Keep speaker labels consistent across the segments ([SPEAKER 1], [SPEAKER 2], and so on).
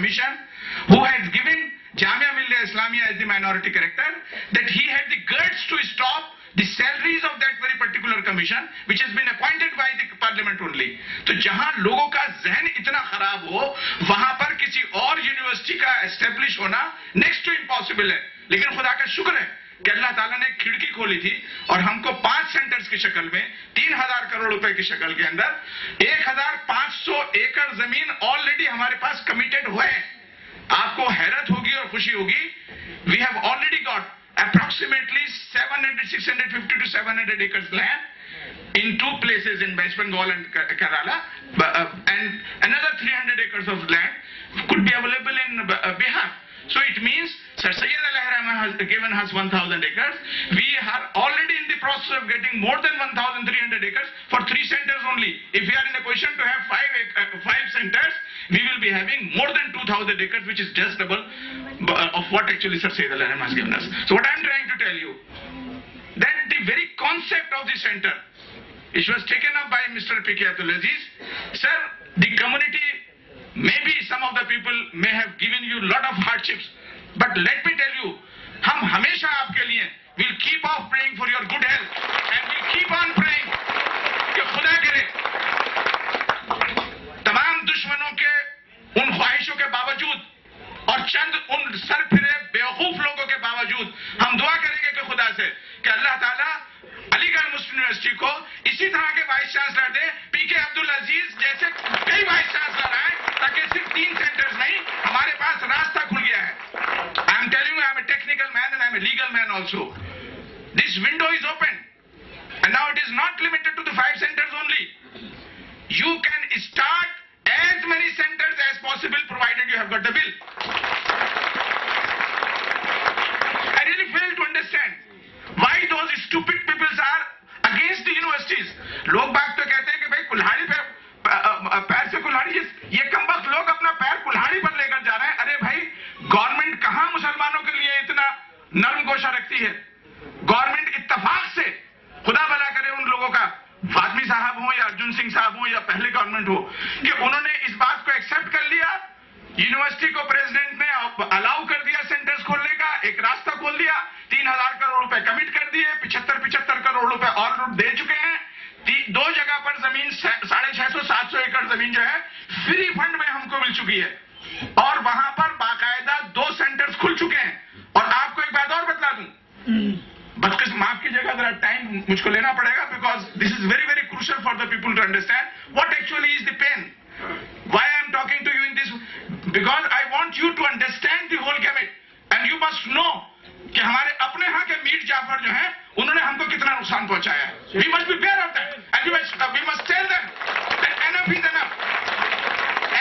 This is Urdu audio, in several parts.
[SPEAKER 1] commission who had given Jamia Millia Islamia as the minority character, that he had the guts to stop the salaries of that very particular commission which has been appointed by the parliament only. تو جہاں لوگوں کا ذہن اتنا خراب ہو وہاں پر کسی اور یونیورسٹی کا اسٹیبلش ہونا نیکسٹ ٹو امپاسبل ہے. لیکن خدا کا شکر ہے کہ اللہ تعالیٰ نے کھڑکی کھولی تھی اور ہم کو 5 سینٹرز کی شکل میں 3000 کروڑ روپے کی شکل کے اندر 1500 ایکڑ زمین آلریڈی ہمارے پاس کمیٹڈ ہوئے. آپ کو حیرت ہوگی اور خوشی ہوگی, we have already got approximately 650 to 700 acres land in 2 places in West Bengal and Kerala, and another 300 acres of land could be available in Bihar. So it means Sir Syed Ali Rahman has given us 1000 acres. We are already in the process of getting more than 1300 acres for 3 centers only. If we are in a position to have 5 centers, we will be having more than 2000 acres, which is just double of what actually Sir Syed Ali Rahman has given us. So what I am trying to tell you, that the very concept of the center, it was taken up by Mr. P.K. Abdul Aziz. Sir, the community, maybe some of the people may have given you a lot of hardships, but let me tell you, hum hamesha aapke liye will keep on praying for your good health and will keep on praying کہ خدا کرے تمام دشمنوں کے ان خواہشوں کے باوجود اور چند ان سر پھرے بیوقوف لوگوں کے باوجود ہم دعا کریں گے کہ خدا سے کہ اللہ تعالیٰ علی گڑھ مسلم یونیورسٹی کو اسی طرح کے وائس چانسلر دے, پی کے عبدال عزیز جیسے کئی وائس چانسلر آئے, تاکہ صرف 3 سینٹرز نہیں, ہمارے پاس راستہ کھل گیا ہے. I am telling you, I am a technical man and I am a legal man also. This window is open and now it is not limited to the 5 centers only. You can start as many centers as possible provided you have got the bill. I really fail to understand why those stupid people are against the universities. لوگ باگ تو کہتے ہیں کہ بھائی کلہاڑی پہ پیر سے کلہاڑی, یہ کم وقت لوگ اپنا پیر کلہاڑی پر لے کر جا رہے ہیں. ارے بھائی گورنمنٹ کہاں مسلمانوں کے لیے اتنا نرم گوشہ رکھتی ہے. گورنمنٹ اتفاق سے, خدا بھلا کرے ان لوگوں کا, فاطمی صاحب ہوں یا ارجن سنگھ صاحب ہوں یا پہلے گورنمنٹ ہو, کہ انہوں نے اس بات کو ایکسپٹ کر لیا. یونیورسٹی کو پریزیڈنٹ نے الاؤ کر دیا سینٹرز کھولنے کا, ایک راستہ کھول دیا, 3000 کروڑ روپے کمٹ کر دیے, 75 کروڑ روپے اور دے چکے ہیں. 2 جگہ پر زمین 650-700 ایکڑ زمین جو ہے فری فنڈ میں ہم کو مل چکی ہے, اور وہاں پر باقاعدہ 2 سینٹرز کھل چکے ہیں. اور آپ کو ایک بات اور بتلا دوں, بدقسم معاف کیجیے گا, ذرا ٹائم مجھ کو لینا پڑے گا, because this is very very crucial for the people to understand what actually is the pain. Why I am talking to you in this? Because I want you to understand the whole gamut, and you must know کہ ہمارے اپنے ہاں کے میر جعفر جو ہیں انہوں نے ہم کو کتنا نقصان پہنچایا ہے. We must be aware of that, and we must tell them that enough is enough.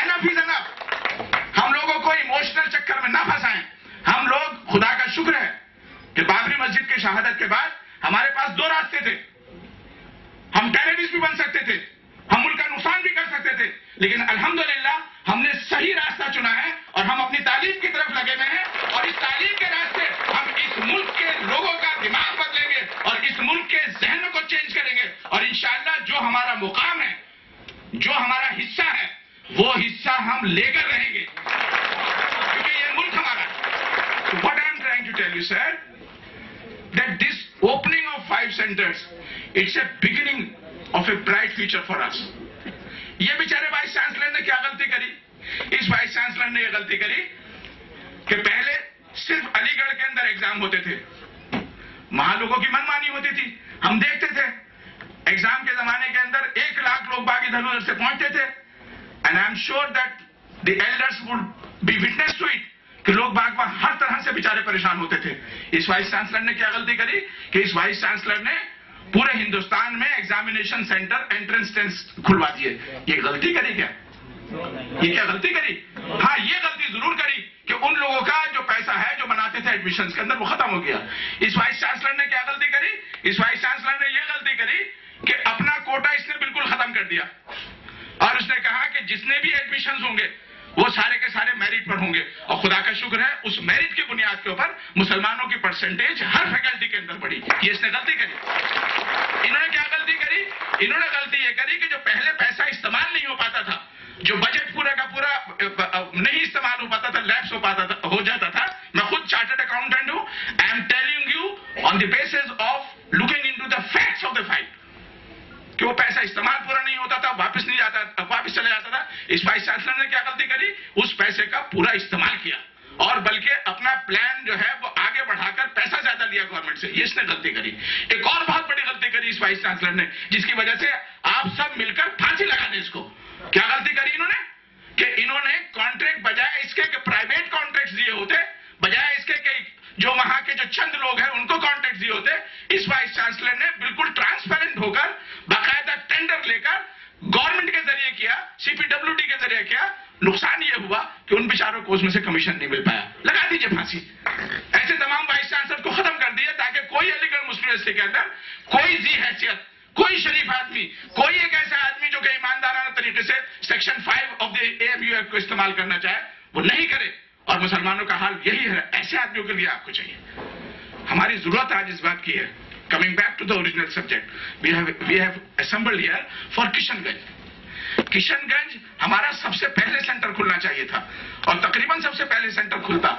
[SPEAKER 1] Enough is enough. ہم لوگوں کو ایموشنل چکر میں نہ پھنسائیں. ہم لوگ, خدا کا شکر ہے کہ بابری مسجد کی شہادت کے بعد ہمارے پاس 2 راستے تھے. ہم ٹیررسٹ بھی بن سکتے تھے, ہم ملک کا نقصان بھی کر سکتے تھے, لیکن الحمدللہ ہم نے صحیح راستہ چنا ہے اور ہم اپنی تعلیم کی طرف لگے ہوئے ہیں. اور اس تعلیم کے راستے ہم اس ملک کے لوگوں کا دماغ بدلیں گے اور اس ملک کے ذہنوں کو چینج کریں گے, اور انشاءاللہ جو ہمارا مقام ہے, جو ہمارا حصہ ہے, وہ حصہ ہم لے کر رہیں گے, کیونکہ یہ ملک ہمارا ہے. So what I am trying to tell you, sir, that this opening of 5 centers, it's a beginning of a bright future for us. یہ بیچارے وائس چانسلر نے کیا غلطی کری؟ اس وائس چانسلر نے یہ غلطی کری کہ پہلے صرف علی گڑھ کے اندر ایگزام ہوتے تھے, وہاں لوگوں کی من مانی ہوتی تھی, ہم دیکھتے تھے ایگزام کے زمانے کے اندر 1 لاکھ لوگ باغ ادھر ادھر سے پہنچتے تھے. And I am sure that the elders would be witness to it کہ لوگ باغ ہر طرح سے بیچارے پریشان ہوتے تھے. اس وائس چانسلر نے کیا غلطی کری کہ اس وائس چانسلر نے پورے ہندوستان میں ایگزامینیشن سینٹر انٹرنس ٹیسٹ کھلوا دیے. یہ غلطی کری کیا؟ یہ کیا غلطی کری؟ ہاں, یہ غلطی ضرور کری کہ ان لوگوں کا جو پیسہ ہے جو بناتے تھے ایڈمیشنز کے اندر وہ ختم ہو گیا. اس وائس چانسلر نے کیا غلطی کری؟ اس وائس چانسلر نے یہ غلطی کری کہ اپنا کوٹا اس نے بالکل ختم کر دیا, اور اس نے کہا کہ جتنے بھی ایڈمیشنز ہوں گے وہ سارے کے سارے میرٹ پر ہوں گے. اور خدا کا شکر ہے اس میرٹ کی بنیاد کے اوپر مسلمانوں کی پرسنٹیج ہر فیکلٹی کے اندر بڑھی. یہ اس نے غلطی کری. انہوں نے کیا غلطی کری؟ انہوں نے غلطی یہ کری کہ جو پہلے پیسہ استعمال نہیں ہو پاتا تھا, جو بجٹ پورا کا پورا نہیں استعمال ہو پاتا پورا استعمال کیا اور بلکہ اپنا پلان جو ہے وہ آگے بڑھا کر پیسہ زیادہ لیا گورنمنٹ سے. یہ اس نے غلطی کری. ایک اور بہت بڑی غلطی کری اس وائس چانسلر نے, جس کی وجہ سے آپ سب مل کر پھانسی لگا دیں اس کو. کیا غلطی کری انہوں نے؟ کہ انہوں نے کانٹریکٹ بجائے اس کے کہ پرائیویٹ کانٹریکٹ دیے ہوتے, بجائے اس کے کہ جو وہاں کے جو چند لوگ ہیں ان کو کانٹریکٹ دیے ہوتے, اس وائس چانسلر نے بالکل ٹرانسپیرنٹ ہو کر باقاعدہ ٹینڈر لے کر گورنمنٹ کے ذریعے کیا, سی پی ڈبلیو ڈی کے ذریعے کیا. نقصان یہ ہوا کہ ان بیچاروں کو اس میں سے کمیشن نہیں مل پایا. لگا دیجئے پھانسی. ایسے تمام وائس چانسلر کو ختم کر دیا تاکہ کوئی علی گڑھ مسلم یونیورسٹی کے اندر کوئی ذی حیثیت, کوئی شریف آدمی, کوئی ایک ایسا آدمی جو کہ ایماندارانہ طریقے سے section 5 of the AMU act کو استعمال کرنا چاہے وہ نہیں کرے. اور مسلمانوں کا حال یہی ہے. ایسے آدمیوں کے لیے آپ کو چاہیے. ہماری ضرورت آج اس بات کی ہے. Coming back to the original subject, we have assembled here for Kishan گنج. کشن گنج ہمارا سب سے پہلے سینٹر کھلنا چاہیے تھا اور تقریباً سب سے پہلے سینٹر کھلتا,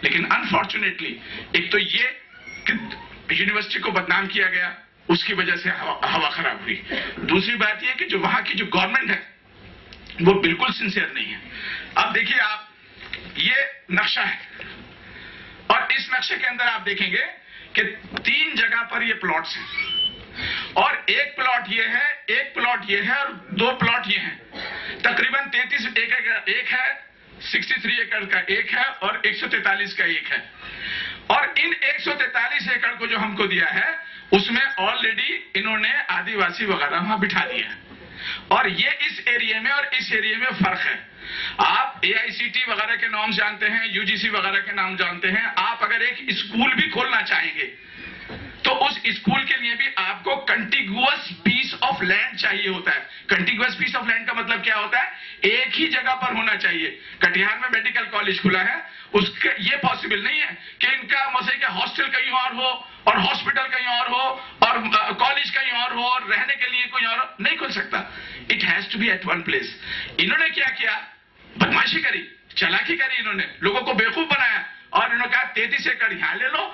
[SPEAKER 1] لیکن انفارچونیٹلی ایک تو یہ کہ یونیورسٹی کو بدنام کیا گیا, اس کی وجہ سے ہوا خراب ہوئی. دوسری بات یہ کہ جو وہاں کی جو گورنمنٹ ہے وہ بالکل سنسیئر نہیں ہے. اب دیکھیے آپ, یہ نقشہ ہے اور اس نقشے کے اندر آپ دیکھیں گے کہ 3 جگہ پر یہ پلاٹس ہیں اور ایک پلاٹ یہ ہے, ایک پلاٹ یہ ہے اور 2 پلاٹ یہ ہیں. تقریباً 33 ایکڑ کا ایک ہے, 63 ایکڑ کا ایک ہے اور 143 کا ایک ہے. اور ان 143 ایکڑ کو جو ہم کو دیا ہے اس میں آلریڈی انہوں نے آدی واسی وغیرہ وہاں بٹھا دیا ہے. اور یہ اس ایریے میں اور اس ایریے میں فرق ہے. آپ AICT وغیرہ کے نام جانتے ہیں, UGC وغیرہ کے نام جانتے ہیں. آپ اگر ایک اسکول بھی کھولنا چاہیں گے تو اس اسکول کے لیے بھی آپ کو کنٹیگوس پیس آف لینڈ چاہیے ہوتا ہے. کنٹیگوس پیس آف لینڈ کا مطلب کیا ہوتا ہے؟ ایک ہی جگہ پر ہونا چاہیے. کٹیہار میں میڈیکل کالج کھلا ہے, اس کا یہ پاسبل نہیں ہے کہ ان کا مسئلہ کہ ہاسٹل کہیں اور ہو اور ہاسپٹل کہیں اور ہو اور کالج کہیں اور ہو اور رہنے کے لیے کوئی اور نہیں کھل سکتا. It has to be at one place. انہوں نے کیا کیا؟ بدماشی کری, چالاکی کری. انہوں نے لوگوں کو بیوقوف بنایا اور انہوں نے کہا 33 ایکڑ یہاں لے لو,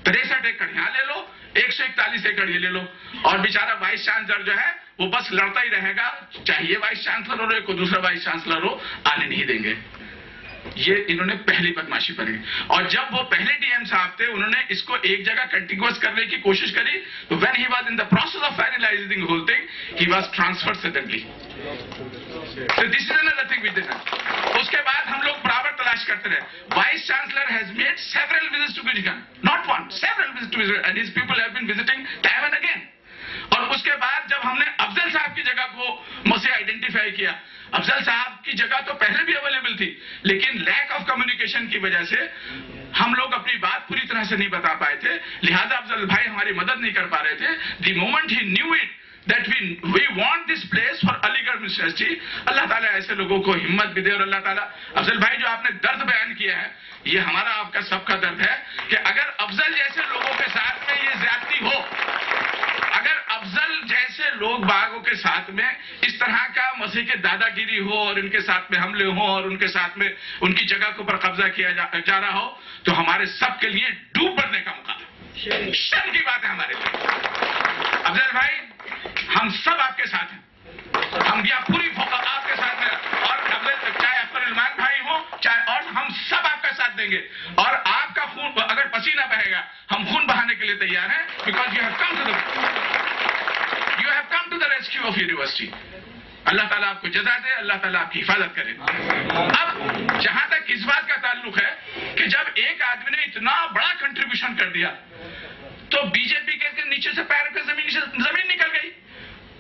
[SPEAKER 1] 63 ایکڑ یہاں لے لو, 141 ایکڑ یہ لے لو. اور بیچارہ وائس چانسلر جو ہے وہ بس لڑتا ہی رہے گا, چاہیے وائس چانسلر ہو, کوئی دوسرا وائس چانسلر ہو, آنے نہیں دیں گے. یہ انہوں نے پہلی بدماشی کری. اور جب وہ پہلے DM صاحب تھے انہوں نے اس کو ایک جگہ کنٹینیوس کرنے کی کوشش کری, تو when he was in the process of finalizing the whole thing, he was transferred suddenly. So this is another thing we did. اس کے بعد ہم لوگ برابر تلاش کرتے رہے. Vice Chancellor has made several visits to Gujgan, not one, several visits to Gujgan, and his people have been visiting time and again. اور اس کے بعد جب ہم نے افضل صاحب کی جگہ کو مسئلہ آئیڈینٹیفائی کیا, افضل صاحب کی جگہ تو پہلے بھی اویلیبل تھی لیکن لیک آف کمیونیکیشن کی وجہ سے ہم لوگ اپنی بات پوری طرح سے نہیں بتا پائے تھے, لہذا افضل بھائی ہماری مدد نہیں کر پا رہے تھے. The moment he new it that we want this place for علی گڑھ یونیورسٹی. اللہ تعالیٰ ایسے لوگوں کو ہمت بھی دے. اور اللہ تعالیٰ, افضل بھائی جو آپ نے درد بیان کیا ہے یہ ہمارا آپ کا سب کا درد ہے کہ اگر افضل جیسے لوگوں کے ساتھ میں یہ زیادتی ہو, اگر افضل جیسے لوگ باغوں کے ساتھ میں اس طرح کا مسیح کے دادا گیری ہو اور ان کے ساتھ میں حملے ہوں اور ان کے ساتھ میں ان کی جگہ کے اوپر قبضہ کیا جا رہا ہو تو ہمارے سب کے لیے ڈوب مرنے کا موقع ہے. شرم کی بات ہے ہمارے لیے. افضل بھائی ہم سب آپ کے ساتھ ہیں, ہم یہ پوری آپ کے ساتھ ہیں. اور چاہے افضل الرحمان بھائی ہو چاہے اور, ہم سب آپ کا ساتھ دیں گے. اور آپ کا خون اگر پسینہ بہے گا ہم خون بہانے کے لیے تیار ہیں, because you have come to the rescue of university. اللہ تعالیٰ آپ کو جزا دے, اللہ تعالیٰ آپ کی حفاظت کرے. اب جہاں تک اس بات کا تعلق ہے کہ جب ایک آدمی نے اتنا بڑا کنٹریبیوشن کر دیا تو BJP کے نیچے سے پیر پہ زمین نکل گئی.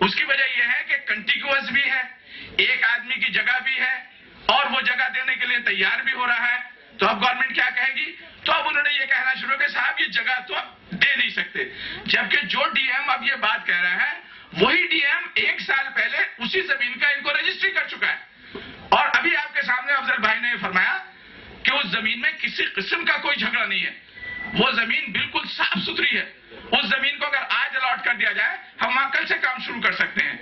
[SPEAKER 1] اس کی وجہ یہ ہے کہ کنٹیگوس بھی ہے, ایک آدمی کی جگہ بھی ہے اور وہ جگہ دینے کے لیے تیار بھی ہو رہا ہے. تو اب گورنمنٹ کیا کہے گی؟ تو اب انہوں نے یہ کہنا شروع کہ صاحب یہ جگہ تو اب دے نہیں سکتے. جبکہ جو DM اب یہ بات کہہ رہا ہے وہی DM 1 سال پہلے اسی زمین کا ان کو رجسٹری کر چکا ہے. اور ابھی آپ کے سامنے افضل بھائی نے فرمایا کہ اس زمین میں کسی قسم کا کوئی جھگڑا نہیں ہے, وہ زمین بالکل صاف ستھری ہے. اس زمین کو اگر آج الاٹ کر دیا جائے ہم وہاں کل سے کام شروع کر سکتے ہیں.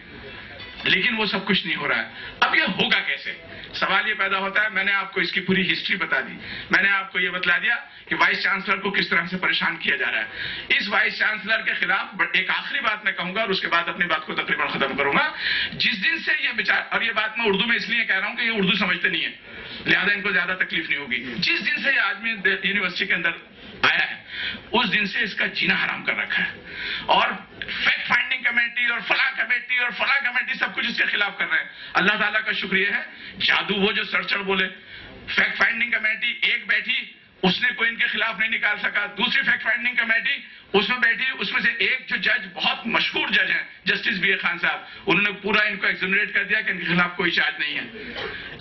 [SPEAKER 1] لیکن وہ سب کچھ نہیں ہو رہا ہے. اب یہ ہوگا کیسے؟ سوال یہ پیدا ہوتا ہے. میں نے آپ کو اس کی پوری ہسٹری بتا دی. میں نے آپ کو یہ بتلا دیا کہ وائس چانسلر کو کس طرح سے پریشان کیا جا رہا ہے. اس وائس چانسلر کے خلاف ایک آخری بات میں کہوں گا اور اس کے بعد اپنی بات کو تقریباً ختم کروں گا. جس دن سے یہ بیچارہ، اور یہ بات میں اردو میں اس لیے کہہ رہا ہوں کہ یہ اردو سمجھتے نہیں ہے، لہذا ان کو زیادہ تکلیف نہیں ہوگی. جس دن سے یہ آدمی یونیورسٹی کے اندر آیا ہے اس دن سے اس کا جینا حرام کر رکھا ہے. اور فیکٹ فائنڈنگ کمیٹی اور فلاں کمیٹی اور فلاں کمیٹی سب کچھ اس کے خلاف کر رہے ہیں. اللہ تعالیٰ کا شکریہ ہے، جادو وہ جو سرچڑ بولے. فیکٹ فائنڈنگ کمیٹی ایک بیٹھی، اس نے کوئی ان کے خلاف نہیں نکال سکا. دوسری فیکٹ فائنڈنگ کمیٹی اس میں بیٹھی، اس میں سے ایک جو جج بہت مشہور جج ہیں جسٹس بی اے خان صاحب، انہوں نے پورا ان کو ایگزونریٹ کر دیا کہ ان کے خلاف کوئی چارج نہیں ہے.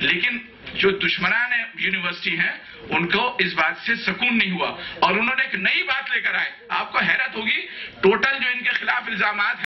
[SPEAKER 1] لیکن جو دشمنان یونیورسٹی ہیں ان کو اس بات سے سکون نہیں ہوا اور انہوں نے ایک نئی بات لے کر آئے. آپ کو حیرت ہوگی، ٹوٹل جو ان کے خلاف الزامات ہیں